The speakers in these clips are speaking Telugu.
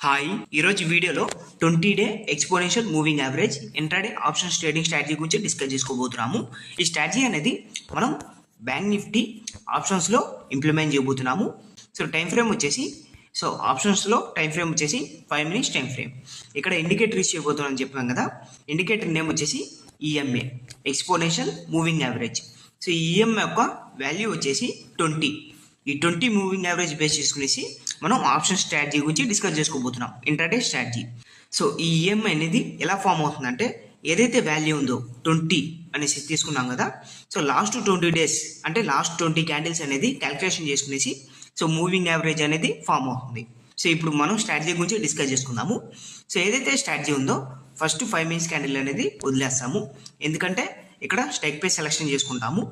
హాయ్, ఈరోజు వీడియోలో 20-డే exponential moving average intraday options trading strategy గురించి డిస్కస్ చేసుకోబోతున్నాము. ఈ స్ట్రాటజీ అనేది మనం బ్యాంక్ నిఫ్టీ ఆప్షన్స్లో ఇంప్లిమెంట్ చేయబోతున్నాము. టైం ఫ్రేమ్ వచ్చేసి ఆప్షన్స్లో టైం ఫ్రేమ్ వచ్చేసి 5 minutes టైం ఫ్రేమ్. ఇక్కడ ఇండికేటర్ రీచ్ చేయబోతున్నామని చెప్పాం కదా. ఇండికేటర్ నేమ్ వచ్చేసి ఈఎంఏ, ఎక్స్పోనెన్షియల్ మూవింగ్ యావరేజ్. ఈ ఈఎంఏ యొక్క వాల్యూ వచ్చేసి 20. ఈ 20 మూవింగ్ యావరేజ్ బేస్ చేసుకునేసి మనం ఆప్షన్ స్ట్రాటజీ గురించి డిస్కస్ చేసుకోబోతున్నాం, ఇంట్రాడే స్ట్రాటజీ. ఈ ఈఎంఐ అనేది ఎలా ఫామ్ అవుతుందంటే, ఏదైతే వాల్యూ ఉందో 20 అనేసి తీసుకున్నాం కదా. లాస్ట్ 20 days అంటే లాస్ట్ 20 క్యాండిల్స్ అనేది క్యాలిక్యులేషన్ చేసుకునేసి మూవింగ్ యావరేజ్ అనేది ఫామ్ అవుతుంది. ఇప్పుడు మనం స్ట్రాటజీ గురించి డిస్కస్ చేసుకుందాము. ఏదైతే స్ట్రాటజీ ఉందో ఫస్ట్ 5 minutes క్యాండిల్ అనేది వదిలేస్తాము, ఎందుకంటే ఇక్కడ స్ట్రైక్ ప్రైస్ సెలెక్షన్ చేసుకుంటాము.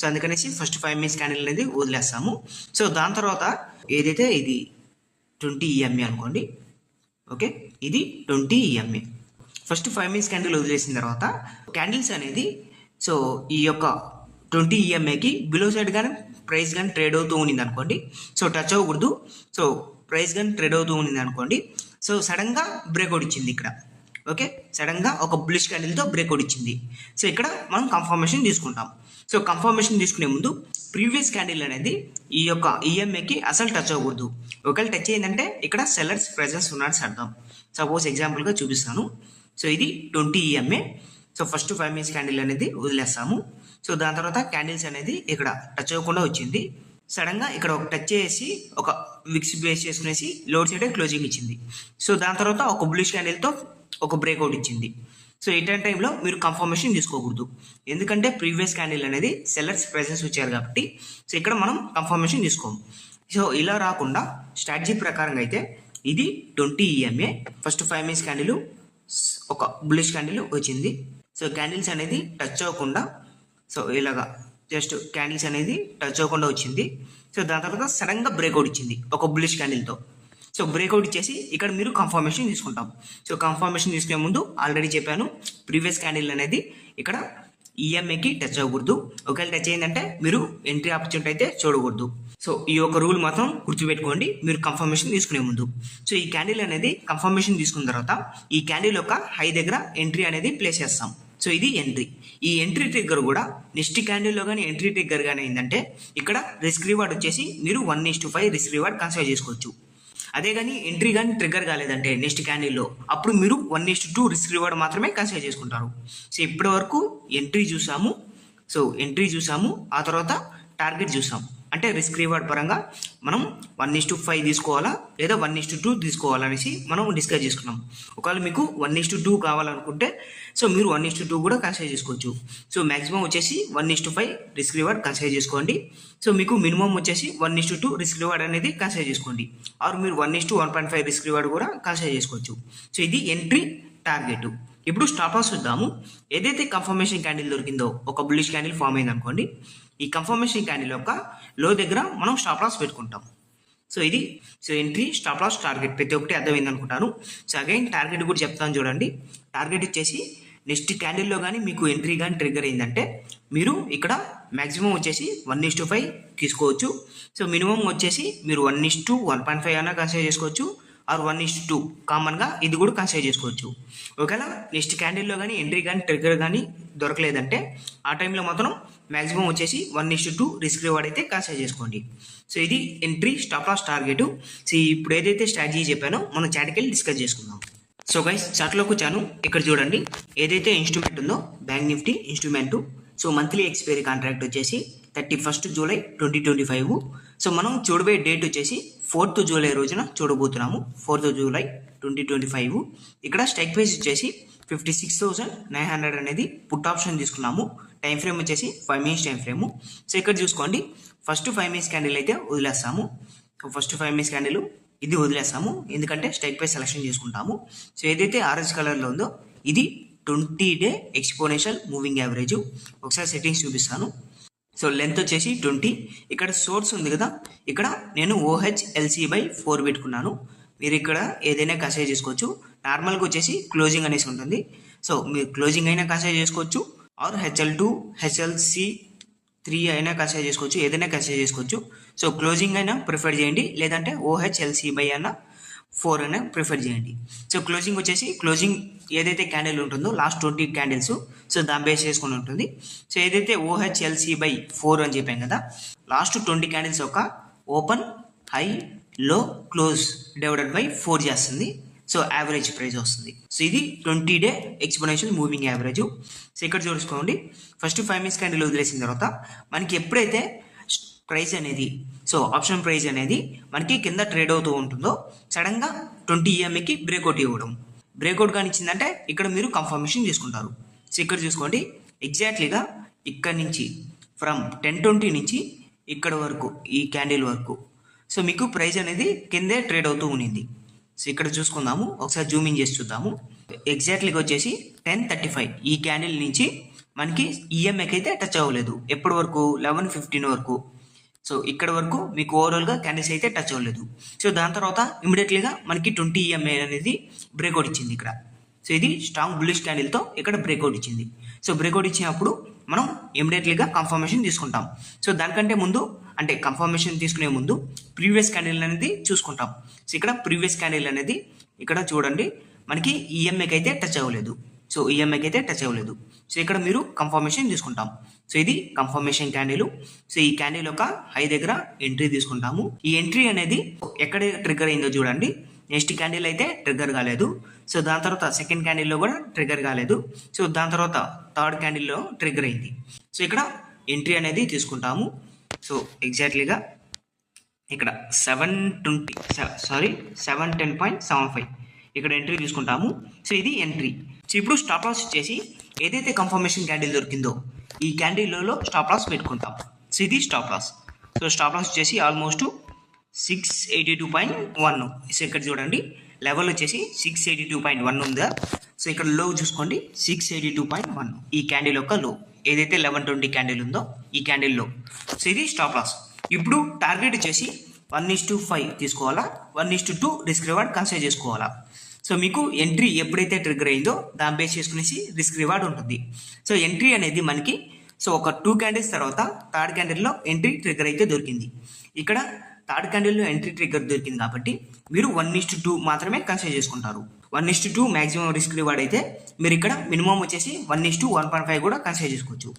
అందుకనేసి ఫస్ట్ 5 minutes క్యాండిల్ అనేది వదిలేస్తాము. దాని తర్వాత ఏదైతే ఇది 20 ఈఎంఏ అనుకోండి, ఓకే, ఇది 20 ఈఎంఏ. ఫస్ట్ 5 minutes క్యాండిల్ వదిలేసిన తర్వాత క్యాండిల్స్ అనేది ఈ యొక్క 20 ఈఎంఏకి బిలో సైడ్ కానీ ప్రైస్ కానీ ట్రేడ్ అవుతూ ఉన్నింది అనుకోండి, టచ్ అవ్వకూడదు. ప్రైస్ కానీ ట్రేడ్ అవుతూ ఉన్నింది అనుకోండి, సడన్గా బ్రేక్అవుట్ ఇచ్చింది ఇక్కడ, ఓకే, సడన్గా ఒక బులిష్ క్యాండిల్తో బ్రేక్అవుట్ ఇచ్చింది. ఇక్కడ మనం కన్ఫర్మేషన్ తీసుకుంటాం. కన్ఫర్మేషన్ తీసుకునే ముందు ప్రీవియస్ క్యాండిల్ అనేది ఈ యొక్క ఈఎంఏకి అసలు టచ్ అవ్వకూడదు. ఒకవేళ టచ్ అయిందంటే ఇక్కడ సెల్లర్స్ ప్రెజెన్స్ ఉన్నట్టు అర్థం. సపోజ్ ఎగ్జాంపుల్గా చూపిస్తాను. ఇది 20 ఈఎంఏ. ఫస్ట్ 5 minutes క్యాండిల్ అనేది వదిలేస్తాము. దాని తర్వాత క్యాండిల్స్ అనేది ఇక్కడ టచ్ అవ్వకుండా వచ్చింది. సడన్గా ఇక్కడ ఒక టచ్ చేసి ఒక విక్స్ బేస్ చేసుకునేసి లోడ్ సైడ్ క్లోజింగ్ ఇచ్చింది. దాని తర్వాత ఒక బులిష్ క్యాండిల్తో ఒక బ్రేక్అవుట్ ఇచ్చింది. ఇట్లాంటి టైంలో మీరు కన్ఫర్మేషన్ తీసుకోకూడదు, ఎందుకంటే ప్రీవియస్ క్యాండిల్ అనేది సెల్లర్స్ ప్రెజెన్స్ వచ్చారు కాబట్టి. ఇక్కడ మనం కన్ఫర్మేషన్ తీసుకోము. ఇలా రాకుండా స్ట్రాటజీ ప్రకారంగా అయితే ఇది 20 ఈఎంఏ. ఫస్ట్ 5 minutes క్యాండిల్ ఒక బులిష్ క్యాండిల్ వచ్చింది. క్యాండిల్స్ అనేది టచ్ అవ్వకుండా ఇలాగా జస్ట్ క్యాండిల్స్ అనేది టచ్ అవ్వకుండా వచ్చింది. దాని తర్వాత సడన్గా బ్రేక్అవుట్ ఇచ్చింది ఒక బులిష్ క్యాండిల్తో. బ్రేక్అవుట్ ఇచ్చేసి ఇక్కడ మీరు కన్ఫర్మేషన్ తీసుకుంటాం. కన్ఫర్మేషన్ తీసుకునే ముందు ఆల్రెడీ చెప్పాను, ప్రీవియస్ క్యాండిల్ అనేది ఇక్కడ ఈఎంఏకి టచ్ అవ్వకూడదు. ఒకవేళ టచ్ అయిందంటే మీరు ఎంట్రీ ఆపర్చునిటీ అయితే చూడకూడదు. ఈ యొక్క రూల్ మాత్రం గుర్తుపెట్టుకోండి మీరు కన్ఫర్మేషన్ తీసుకునే ముందు. ఈ క్యాండిల్ అనేది కన్ఫర్మేషన్ తీసుకున్న తర్వాత ఈ క్యాండిల్ యొక్క హై దగ్గర ఎంట్రీ అనేది ప్లేస్ చేస్తాం. ఇది ఎంట్రీ. ఈ ఎంట్రీ ట్రిగ్గర్ కూడా నెక్స్ట్ క్యాండిల్లో కానీ ఎంట్రీ ట్రిగ్గర్ కానీ ఏంటంటే ఇక్కడ రిస్క్ రివార్డ్ వచ్చేసి మీరు 1:5 రిస్క్ రివార్డ్ కన్సిడర్ చేసుకోవచ్చు. అదే కానీ ఎంట్రీ కానీ ట్రిగ్గర్ కాలేదంటే నెక్స్ట్ క్యాండిల్లో అప్పుడు మీరు 1:2 రిస్క్ రివార్డ్ మాత్రమే కన్సిడర్ చేసుకుంటారు. ఇప్పటి వరకు ఎంట్రీ చూసాము, ఆ తర్వాత టార్గెట్ చూసాం. అంటే రిస్క్ రివార్డ్ పరంగా మనం 1:5 తీసుకోవాలా లేదా 1:2 తీసుకోవాలనేసి మనం డిస్కస్ చేసుకున్నాం. ఒకవేళ మీకు 1:2 కావాలనుకుంటే మీరు 1:2 కూడా కన్సిడర్ చేసుకోవచ్చు. మ్యాక్సిమం వచ్చేసి 1:5 రిస్క్ రివార్డ్ కన్సిడర్ చేసుకోండి. మీకు మినిమం వచ్చేసి 1:2 రిస్క్ రివార్డ్ అనేది కన్సిడర్ చేసుకోండి. ఆర్ మీరు 1:1.5 రిస్క్ రివార్డ్ కూడా కన్సిడర్ చేసుకోవచ్చు. ఇది ఎంట్రీ టార్గెట్. ఇప్పుడు స్టాప్ లాస్ చూద్దాము. ఏదైతే కన్ఫర్మేషన్ క్యాండిల్ దొరికిందో ఒక బుల్లిష్ క్యాండిల్ ఫామ్ అయింది అనుకోండి, ఈ కన్ఫర్మేషన్ క్యాండిల్ యొక్క లో దగ్గర మనం స్టాప్ లాస్ పెట్టుకుంటాం. ఇది ఎంట్రీ, స్టాప్ లాస్, టార్గెట్ ప్రతి ఒక్కటి అర్థమైంది అనుకుంటాను. అగైన్ టార్గెట్ కూడా చెప్తాను చూడండి. టార్గెట్ వచ్చేసి నెక్స్ట్ క్యాండిల్లో కానీ మీకు ఎంట్రీ కానీ ట్రిగ్గర్ అయిందంటే మీరు ఇక్కడ మ్యాక్సిమం వచ్చేసి 1:5 తీసుకోవచ్చు. మినిమం వచ్చేసి మీరు 1:1.5 అయినా కన్సిడర్ చేసుకోవచ్చు, ఆర్ 1:2 కామన్గా ఇది కూడా కన్సిడర్ చేసుకోవచ్చు. ఒకవేళ నెక్స్ట్ క్యాండిల్లో కానీ ఎంట్రీ కానీ ట్రిగ్గర్ కానీ దొరకలేదంటే ఆ టైంలో మాత్రం మ్యాక్సిమం వచ్చేసి 1:2 రిస్క్ రివార్డ్ అయితే కన్సిడర్ చేసుకోండి. ఇది ఎంట్రీ, స్టాప్ లాస్, టార్గెట్. ఇప్పుడు ఏదైతే స్ట్రాటజీ చెప్పానో మనం చాట్కి వెళ్ళి డిస్కస్ చేసుకుందాం. గైస్ చార్ట్లోకి వచ్చాను. ఇక్కడ చూడండి, ఏదైతే ఇన్స్ట్రుమెంట్ ఉందో bank Nifty instrument. Monthly expiry contract వచ్చేసి 31st July 2025. మనం చూడబోయే డేట్ వచ్చేసి 4th July రోజున చూడబోతున్నాము, 4th July 2025. ఇక్కడ స్ట్రైక్ ప్రైస్ వచ్చేసి 56,900 అనేది పుట్ ఆప్షన్ తీసుకున్నాము. టైం ఫ్రేమ్ వచ్చేసి 5 minutes టైం ఫ్రేమ్. ఇక్కడ చూసుకోండి, ఫస్ట్ 5 minutes క్యాండిల్ అయితే వదిలేస్తాము. ఫస్ట్ 5 minutes క్యాండిల్ ఇది వదిలేస్తాము, ఎందుకంటే స్ట్రైక్ ప్రైస్ సెలెక్షన్ చేసుకుంటాము. ఏదైతే ఆరెంజ్ కలర్లో ఉందో ఇది 20-డే ఎక్స్పోనెన్షియల్ మూవింగ్ యావరేజ్. ఒకసారి సెట్టింగ్స్ చూపిస్తాను. లెంత్ వచ్చేసి 20. ఇక్కడ సోర్స్ ఉంది కదా, ఇక్కడ నేను OHLC/4 పెట్టుకున్నాను. మీరు ఇక్కడ ఏదైనా కన్సిడర్ చేసుకోవచ్చు. నార్మల్గా వచ్చేసి క్లోజింగ్ అనేసి ఉంటుంది. మీరు క్లోజింగ్ అయినా కన్సిడర్ చేసుకోవచ్చు, ఆర్ HL2, HLC3 అయినా కన్సిడర్ చేసుకోవచ్చు, ఏదైనా కన్సిడర్ చేసుకోవచ్చు. క్లోజింగ్ అయినా ప్రిఫర్ చేయండి, లేదంటే OHLC/4 4 అనే ప్రిఫర్ చేయండి. సో క్లోజింగ్ వచ్చేసి క్లోజింగ్ ఏదైతే క్యాండిల్ ఉంటుందో లాస్ట్ 20 క్యాండిల్స్, సో దాన్ని బేస్ చేసుకొని ఉంటుంది. సో ఏదైతే OHLC/4 అని చెప్పాం కదా, లాస్ట్ 20 క్యాండిల్స్ యొక్క ఓపెన్, హై, లో, క్లోజ్ డివైడెడ్ బై 4 చేస్తుంది. సో యావరేజ్ ప్రైస్ వస్తుంది. సో ఇది 20-day exponential moving average. So ఇక్కడ చూసుకోండి, ఫస్ట్ 5 మినిట్స్ క్యాండిల్ వదిలేసిన తర్వాత మనకి ఎప్పుడైతే ప్రైస్ అనేది, సో ఆప్షన్ ప్రైస్ అనేది మనకి కింద ట్రేడ్ అవుతూ ఉంటుందో సడన్గా 20 EMAకి బ్రేక్అవుట్ ఇవ్వడం. బ్రేక్అవుట్ కానీ ఇచ్చిందంటే ఇక్కడ మీరు కన్ఫర్మేషన్ తీసుకుంటారు. సో ఇక్కడ చూసుకోండి, ఎగ్జాక్ట్లీగా ఇక్కడ నుంచి ఫ్రమ్ 10:20 నుంచి ఇక్కడ వరకు ఈ క్యాండిల్ వరకు సో మీకు ప్రైస్ అనేది కిందే ట్రేడ్ అవుతూ ఉన్నింది. సో ఇక్కడ చూసుకుందాము, ఒకసారి జూమింగ్ చేసి చూద్దాము. ఎగ్జాక్ట్లీగా వచ్చేసి 10:35 ఈ క్యాండిల్ నుంచి మనకి ఈఎంఐకి అయితే టచ్ అవ్వలేదు. ఎప్పటి వరకు? 11:15 వరకు. సో ఇక్కడ వరకు మీకు ఓవరాల్గా క్యాండిల్స్ అయితే టచ్ అవ్వలేదు. సో దాని తర్వాత ఇమీడియట్లీగా మనకి 20 EMA అనేది బ్రేక్అవుట్ ఇచ్చింది ఇక్కడ. సో ఇది స్ట్రాంగ్ బుల్లిష్ క్యాండిల్తో ఇక్కడ బ్రేక్అవుట్ ఇచ్చింది. సో బ్రేక్అవుట్ ఇచ్చినప్పుడు మనం ఇమీడియట్లీగా కన్ఫర్మేషన్ తీసుకుంటాం. సో దానికంటే ముందు, అంటే కన్ఫర్మేషన్ తీసుకునే ముందు ప్రీవియస్ క్యాండిల్ అనేది చూసుకుంటాం. సో ఇక్కడ ప్రీవియస్ క్యాండిల్ అనేది ఇక్కడ చూడండి, మనకి ఈఎంఐకి అయితే టచ్ అవ్వలేదు. సో ఈఎంఐకి అయితే టచ్ అవ్వలేదు. సో ఇక్కడ మీరు కన్ఫర్మేషన్ తీసుకుంటాం. సో ఇది కన్ఫర్మేషన్ క్యాండిల్. సో ఈ క్యాండిల్ యొక్క హై దగ్గర ఎంట్రీ తీసుకుంటాము. ఈ ఎంట్రీ అనేది ఎక్కడ ట్రిగ్గర్ అయిందో చూడండి. నెక్స్ట్ క్యాండిల్ అయితే ట్రిగ్గర్ కాలేదు. సో దాని తర్వాత సెకండ్ క్యాండిల్లో కూడా ట్రిగ్గర్ కాలేదు. సో దాని తర్వాత థర్డ్ క్యాండిల్లో ట్రిగ్గర్ అయింది. సో ఇక్కడ ఎంట్రీ అనేది తీసుకుంటాము. సో ఎగ్జాక్ట్లీగా ఇక్కడ 710.75 ఇక్కడ ఎంట్రీ తీసుకుంటాము. సో ఇది ఎంట్రీ. సో ఇప్పుడు స్టాప్ లాస్ వచ్చేసి ఏదైతే కన్ఫర్మేషన్ క్యాండిల్ దొరికిందో ఈ క్యాండిల్లో స్టాప్ లాస్ పెట్టుకుంటాం. సో ఇది stop loss. So stop loss వచ్చేసి ఆల్మోస్ట్ 682.1. సో ఇక్కడ చూడండి, లెవెల్ వచ్చేసి 682.1 ఉందా. సో ఇక్కడ లో చూసుకోండి, 682.1 ఈ క్యాండిల్ యొక్క లో, ఏదైతే 11:20 క్యాండిల్ ఉందో ఈ క్యాండిల్ లో. సో ఇది స్టాప్ లాస్. ఇప్పుడు టార్గెట్ వచ్చేసి 1:5 తీసుకోవాలా, 1:2 రిస్క్ రివార్డ్ కన్సిడర్ చేసుకోవాలా. సో మీకు ఎంట్రీ ఎప్పుడైతే ట్రిగ్గర్ అయిందో దాన్ని బేస్ చేసుకునేసి రిస్క్ రివార్డ్ ఉంటుంది. సో ఎంట్రీ అనేది మనకి సో ఒక 2 క్యాండిల్స్ తర్వాత థర్డ్ క్యాండిల్లో ఎంట్రీ ట్రిగ్గర్ అయితే దొరికింది. ఇక్కడ థర్డ్ క్యాండిల్లో ఎంట్రీ ట్రిగ్గర్ దొరికింది కాబట్టి మీరు 1:2 మాత్రమే కన్సిడర్ చేసుకుంటారు. 1:2 మ్యాక్సిమం రిస్క్ రివార్డ్ అయితే మీరు ఇక్కడ మినిమం వచ్చేసి 1:1.5 కూడా కన్సిడర్ చేసుకోవచ్చు.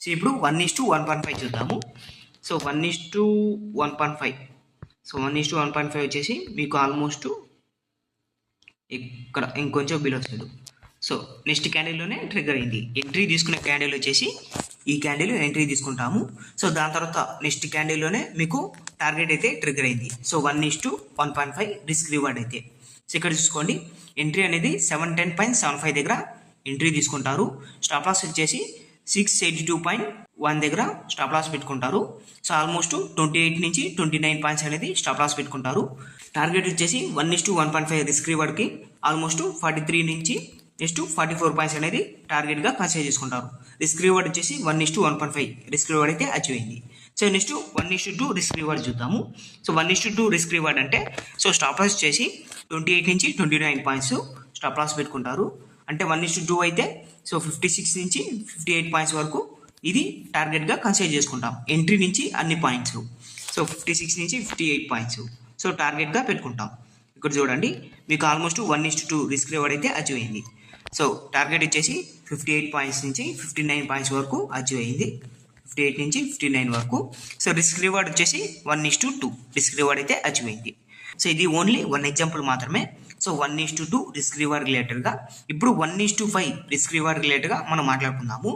సో ఇప్పుడు 1:1.5 చూద్దాము. సో 1:1.5. సో 1:1.5 వచ్చేసి మీకు ఆల్మోస్ట్ ఇక్కడ ఇంకొంచెం బిలో వస్తుంది. సో నెక్స్ట్ క్యాండిల్లోనే ట్రిగ్గర్ అయింది. ఎంట్రీ తీసుకునే క్యాండిల్ వచ్చేసి ఈ క్యాండిల్ ఎంట్రీ తీసుకుంటాము. సో దాని తర్వాత నెక్స్ట్ క్యాండిల్లోనే మీకు టార్గెట్ అయితే ట్రిగ్గర్ అయింది. సో 1:1.5 రిస్క్ రివార్డ్ అయితే. సో ఇక్కడ చూసుకోండి, ఎంట్రీ అనేది 710.75 దగ్గర ఎంట్రీ తీసుకుంటారు. స్టాప్ లాస్ వచ్చేసి 682.1 దగ్గర స్టాప్ లాస్ పెట్టుకుంటారు. సో ఆల్మోస్ట్ 28 నుంచి 29 పాయింట్స్ అనేది స్టాప్ లాస్ పెట్టుకుంటారు. టార్గెట్ వచ్చేసి 1:1.5 రిస్క్ రివార్డ్కి ఆల్మోస్ట్ 43 నుంచి నెక్స్ట్ 44 పాయింట్స్ అనేది టార్గెట్గా కన్సిడర్ చేసుకుంటారు. రిస్క్ రివార్డ్ వచ్చేసి 1:1.5 రిస్క్ రివార్డ్ అయితే అచీవ్ అయింది. సో నెక్స్ట్ 1:2 రిస్క్ రివార్డ్ చూద్దాము. సో 1:2 రిస్క్ రివార్డ్ అంటే సో స్టాప్ లాస్ వచ్చేసి 28 నుంచి 29 పాయింట్స్ స్టాప్ లాస్ పెట్టుకుంటారు. అంటే 1:2 అయితే సో 56 నుంచి 58 పాయింట్స్ వరకు ఇది టార్గెట్గా కన్సిడర్ చేసుకుంటాం. ఎంట్రీ నుంచి అన్ని పాయింట్స్. సో 56 నుంచి 58 పాయింట్స్ సో టార్గెట్గా పెట్టుకుంటాం. ఇక్కడ చూడండి, మీకు ఆల్మోస్ట్ 1:2 రిస్క్ రివార్డ్ అయితే అచీవ్ అయింది. సో టార్గెట్ వచ్చేసి 58 పాయింట్స్ నుంచి 59 పాయింట్స్ వరకు అచీవ్ అయింది. 58 నుంచి 59 వరకు. సో రిస్క్ రివార్డ్ వచ్చేసి 1:2 రిస్క్ రివార్డ్ అయితే అచీవ్ అయింది. సో ఇది ఓన్లీ 1 ఎగ్జాంపుల్ మాత్రమే. సో 1:2 రిస్క్ రివార్డ్ రిలేటెడ్గా. ఇప్పుడు 1:5 రిస్క్ రివార్డ్ రిలేటెడ్గా మనం మాట్లాడుకుందాము.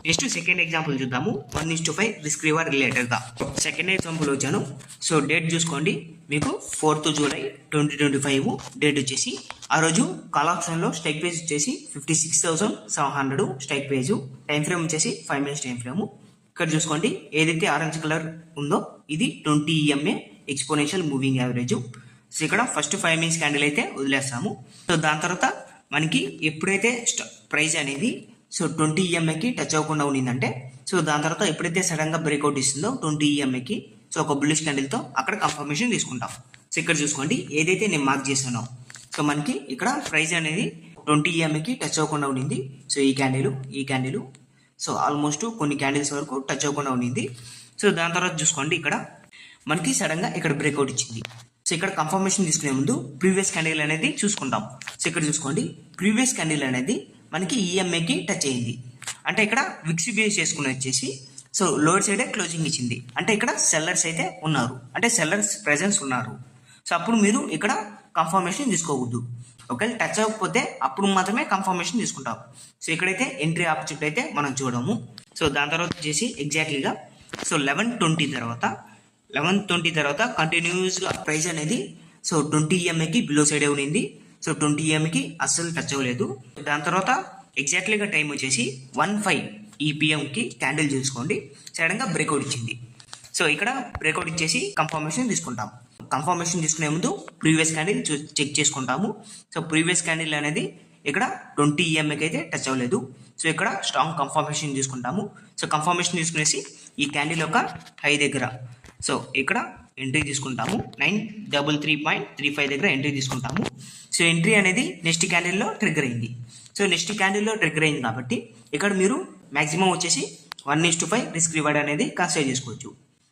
నెక్స్ట్ సెకండ్ ఎగ్జాంపుల్ చూద్దాము. 1:5 రిస్క్ రివార్డ్ రిలేటెడ్గా సెకండ్ ఎగ్జాంపుల్ వచ్చాను. సో డేట్ చూసుకోండి, మీకు 4th జూలై 2025 డేట్ వచ్చేసి ఆ రోజు కాల్ ఆప్షన్లో స్ట్రైక్ ప్రైస్ వచ్చేసి 56,700 స్ట్రైక్ ప్రైజ్. టైం ఫ్రేమ్ వచ్చేసి 5 మినిట్స్ టైం ఫ్రేమ్. ఇక్కడ చూసుకోండి, ఏదైతే ఆరెంజ్ కలర్ ఉందో ఇది 20 EMA exponential moving average. So ఇక్కడ ఫస్ట్ 5 మినిట్స్ క్యాండిల్ అయితే వదిలేస్తాము. సో దాని తర్వాత మనకి ఎప్పుడైతే ప్రైస్ అనేది సో 20 EMAకి టచ్ అవ్వకుండా ఉన్నిందంటే సో దాని తర్వాత ఎప్పుడైతే సడన్గా బ్రేక్అవుట్ ఇస్తుందో 20 EMAకి సో ఒక బుల్లిష్ క్యాండిల్తో అక్కడ కన్ఫర్మేషన్ తీసుకుంటాం. సో ఇక్కడ చూసుకోండి, ఏదైతే నేను మార్క్ చేశానో సో మనకి ఇక్కడ ప్రైస్ అనేది 20 EMAకి టచ్ అవ్వకుండా ఉన్నింది. సో ఈ క్యాండిల్ సో ఆల్మోస్ట్ కొన్ని క్యాండిల్స్ వరకు టచ్ అవ్వకుండా ఉన్నింది. సో దాని తర్వాత చూసుకోండి, ఇక్కడ మనకి సడన్గా ఇక్కడ బ్రేక్అవుట్ ఇచ్చింది. సో సో ఇక్కడ కన్ఫర్మేషన్ తీసుకునే ముందు ప్రీవియస్ క్యాండిల్ అనేది చూసుకుంటాం. సో ఇక్కడ చూసుకోండి, ప్రీవియస్ క్యాండిల్ అనేది మనకి ఈఎంఐకి టచ్ అయింది. అంటే ఇక్కడ విక్స్ బేస్ చేసుకుని వచ్చేసి సో లోవర్ సైడే క్లోజింగ్ ఇచ్చింది. అంటే ఇక్కడ సెల్లర్స్ అయితే ఉన్నారు, అంటే సెల్లర్స్ ప్రెజెన్స్ ఉన్నారు. సో అప్పుడు మీరు ఇక్కడ కన్ఫర్మేషన్ తీసుకోవద్దు. ఒకవేళ టచ్ అవ్వకపోతే అప్పుడు మాత్రమే కన్ఫర్మేషన్ తీసుకుంటాం. సో ఇక్కడైతే ఎంట్రీ ఆపర్చునిటీ అయితే మనం చూడము. సో దాని తర్వాత వచ్చేసి ఎగ్జాక్ట్లీగా సో 11:20 తర్వాత కంటిన్యూస్గా ప్రైస్ అనేది సో 20 EMIకి బిలో సైడే ఉండింది. సో 20 EMIకి అస్సలు టచ్ అవ్వలేదు. దాని తర్వాత ఎగ్జాక్ట్లీగా టైం వచ్చేసి 1:05 ఈ పిఎంకి క్యాండిల్ చూసుకోండి, సడన్గా బ్రేక్అవుట్ ఇచ్చింది. సో ఇక్కడ బ్రేక్అవుట్ ఇచ్చేసి కన్ఫర్మేషన్ తీసుకుంటాం. కన్ఫర్మేషన్ తీసుకునే ముందు ప్రీవియస్ క్యాండిల్ చెక్ చేసుకుంటాము. సో ప్రీవియస్ క్యాండిల్ అనేది ఇక్కడ 20 EMIకి అయితే టచ్ అవ్వలేదు. సో ఇక్కడ స్ట్రాంగ్ కన్ఫర్మేషన్ తీసుకుంటాము. సో కన్ఫర్మేషన్ తీసుకునేసి ఈ క్యాండిల్ యొక్క హై దగ్గర సో ఇక్కడ ఎంట్రీ తీసుకుంటాము. 933.35 దగ్గర ఎంట్రీ తీసుకుంటాము. సో ఎంట్రీ అనేది నెక్స్ట్ క్యాండిల్లో ట్రిగ్గర్ అయింది. సో నెక్స్ట్ క్యాండిల్లో ట్రిగ్గర్ అయింది కాబట్టి ఇక్కడ మీరు మ్యాక్సిమం వచ్చేసి 1:5 రిస్క్ రివార్డ్ అనేది కన్సిడర్ చేసుకోవచ్చు.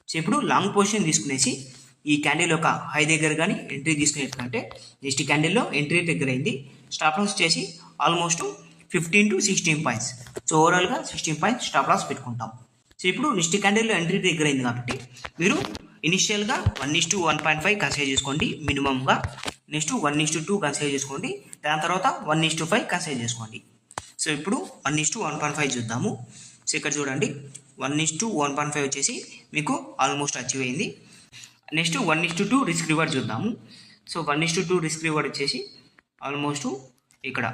సో ఇప్పుడు లాంగ్ పొజిషన్ తీసుకునేసి ఈ క్యాండిల్ యొక్క హై దగ్గర కానీ ఎంట్రీ తీసుకునేటంటే నెక్స్ట్ క్యాండిల్లో ఎంట్రీ ట్రిగ్గర్ అయింది. స్టాప్ లాస్ వచ్చేసి ఆల్మోస్ట్ 15 to 16 పాయింట్స్. సో ఓవరాల్గా 16 పాయింట్స్ స్టాప్ లాస్ పెట్టుకుంటాం. సో ఇప్పుడు నెక్స్ట్ క్యాండిల్లో ఎంట్రీ ట్రిగ్గర్ అయింది కాబట్టి మీరు ఇనిషియల్గా 1:1.5 కన్సిడర్ చేసుకోండి మినిమంగా. నెక్స్ట్ 1:2 కన్సిడర్ చేసుకోండి. దాని తర్వాత 1:5 కన్సిడర్ చేసుకోండి. సో ఇప్పుడు 1:1.5 చూద్దాము. సో ఇక్కడ చూడండి 1:1.5 వచ్చేసి మీకు ఆల్మోస్ట్ అచీవ్ అయింది. నెక్స్ట్ 1:2 రిస్క్ రివార్డ్ చూద్దాము. సో 1:2 రిస్క్ రివార్డ్ వచ్చేసి ఆల్మోస్ట్ ఇక్కడ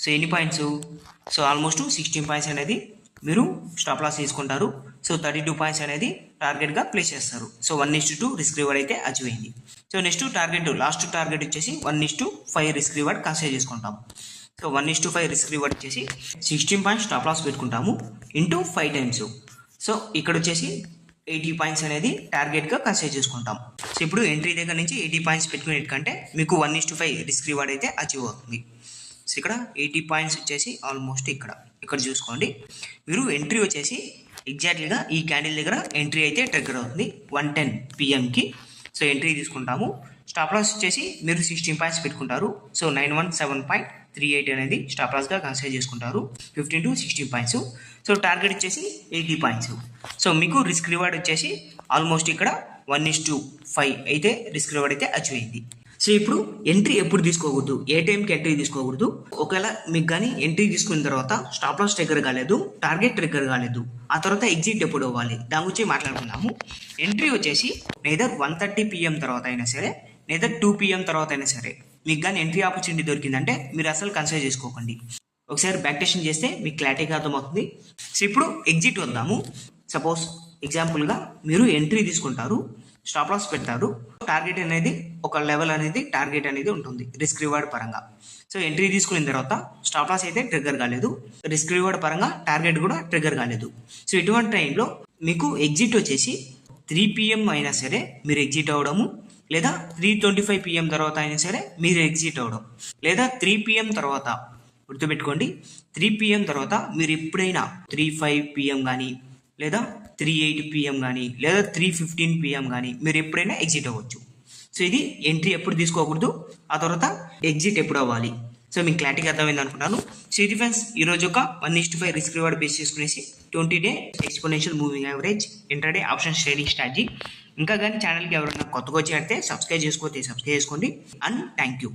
సో ఎన్ని పాయింట్స్, సో ఆల్మోస్ట్ 16 పాయింట్స్ అనేది మీరు స్టాప్ లాస్ తీసుకుంటారు. సో 32 పాయింట్స్ అనేది టార్గెట్గా ప్లేస్ చేస్తారు. సో 1:2 రిస్క్ రివార్డ్ అయితే అచీవ్ అయింది. So next target last target వచ్చేసి 1:5 రిస్క్ రివార్డ్ కన్సిడర్ చేసుకుంటాం. సో 1:5 రిస్క్ రివార్డ్ వచ్చేసి 16 పాయింట్స్ స్టాప్ లాస్ పెట్టుకుంటాము ఇంటూ 5 టైమ్స్. సో ఇక్కడ వచ్చేసి 80 పాయింట్స్ అనేది టార్గెట్గా కన్సిడర్ చేసుకుంటాం. సో ఇప్పుడు ఎంట్రీ దగ్గర నుంచి 80 పాయింట్స్ పెట్టుకునేటంటే మీకు 1:5 రిస్క్ రివార్డ్ అయితే అచీవ్ అవుతుంది. సో ఇక్కడ 80 పాయింట్స్ వచ్చేసి ఆల్మోస్ట్ ఇక్కడ చూసుకోండి. మీరు ఎంట్రీ వచ్చేసి ఎగ్జాక్ట్లీగా ఈ క్యాండిల్ దగ్గర ఎంట్రీ అయితే ట్రిగ్గర్ అవుతుంది 1:10 PMకి. సో ఎంట్రీ తీసుకుంటాము. స్టాప్ లాస్ వచ్చేసి మీరు 16 పాయింట్స్ పెట్టుకుంటారు. సో 917.38 అనేది స్టాప్ లాస్గా కన్సిడర్ చేసుకుంటారు. 15 to 16 పాయింట్స్. సో టార్గెట్ వచ్చేసి 80 పాయింట్స్. సో మీకు రిస్క్ రివార్డ్ వచ్చేసి ఆల్మోస్ట్ ఇక్కడ 1:5 అయితే రిస్క్ రివార్డ్ అయితే అచీవ్ అయింది. సో ఇప్పుడు ఎంట్రీ ఎప్పుడు తీసుకోకూడదు, ఏ టైంకి ఎంట్రీ తీసుకోకూడదు, ఒకవేళ మీకు కానీ ఎంట్రీ తీసుకున్న తర్వాత స్టాప్ లాస్ ట్రిగ్గర్ కాలేదు, టార్గెట్ ట్రిగ్గర్ కాలేదు, ఆ తర్వాత ఎగ్జిట్ ఎప్పుడు అవ్వాలి దాని గురించి మాట్లాడుకున్నాము. ఎంట్రీ వచ్చేసి నేదర్ 1:30 PM తర్వాత అయినా సరే, నేదర్ 2 PM తర్వాత అయినా సరే మీకు కానీ ఎంట్రీ ఆపర్చునిటీ దొరికిందంటే మీరు అసలు కన్సిడర్ చేసుకోకండి. ఒకసారి బ్యాక్ టెస్టింగ్ చేస్తే మీకు క్లారిటీగా అర్థమవుతుంది. సో ఇప్పుడు ఎగ్జిట్ వద్దాము. సపోజ్ ఎగ్జాంపుల్గా మీరు ఎంట్రీ తీసుకుంటారు, స్టాప్ లాస్ పెడతారు, టార్గెట్ అనేది ఒక లెవెల్ అనేది టార్గెట్ అనేది ఉంటుంది రిస్క్ రివార్డ్ పరంగా. సో ఎంట్రీ తీసుకున్న తర్వాత స్టాప్ లాస్ అయితే ట్రిగ్గర్ కాలేదు, రిస్క్ రివార్డ్ పరంగా టార్గెట్ కూడా ట్రిగ్గర్ కాలేదు. సో ఇటువంటి టైంలో మీకు ఎగ్జిట్ వచ్చేసి 3 PM అయినా సరే మీరు ఎగ్జిట్ అవ్వడము, లేదా 3:25 PM తర్వాత అయినా సరే మీరు ఎగ్జిట్ అవ్వడం, లేదా 3 PM తర్వాత గుర్తుపెట్టుకోండి. 3 PM తర్వాత మీరు ఎప్పుడైనా 3:05 PM కానీ, లేదా 3:08 PM కానీ, లేదా 3:15 PM కానీ మీరు ఎప్పుడైనా ఎగ్జిట్ అవ్వచ్చు. సో ఇది ఎంట్రీ ఎప్పుడు తీసుకోకూడదు, ఆ తర్వాత ఎగ్జిట్ ఎప్పుడు అవ్వాలి. సో మీకు క్లారిటీగా అర్థమైంది అనుకుంటాను. సో ఇది ఫ్రెండ్స్ ఈరోజు ఒక 1:5 రిస్క్ రివార్డ్ బేస్ చేసుకునేసి 20-day exponential moving average intraday option trading strategy. ఇంకా కానీ ఛానల్కి ఎవరైనా కొత్తగా వచ్చి సబ్స్క్రైబ్ చేసుకోండి అండ్ థ్యాంక్ యూ.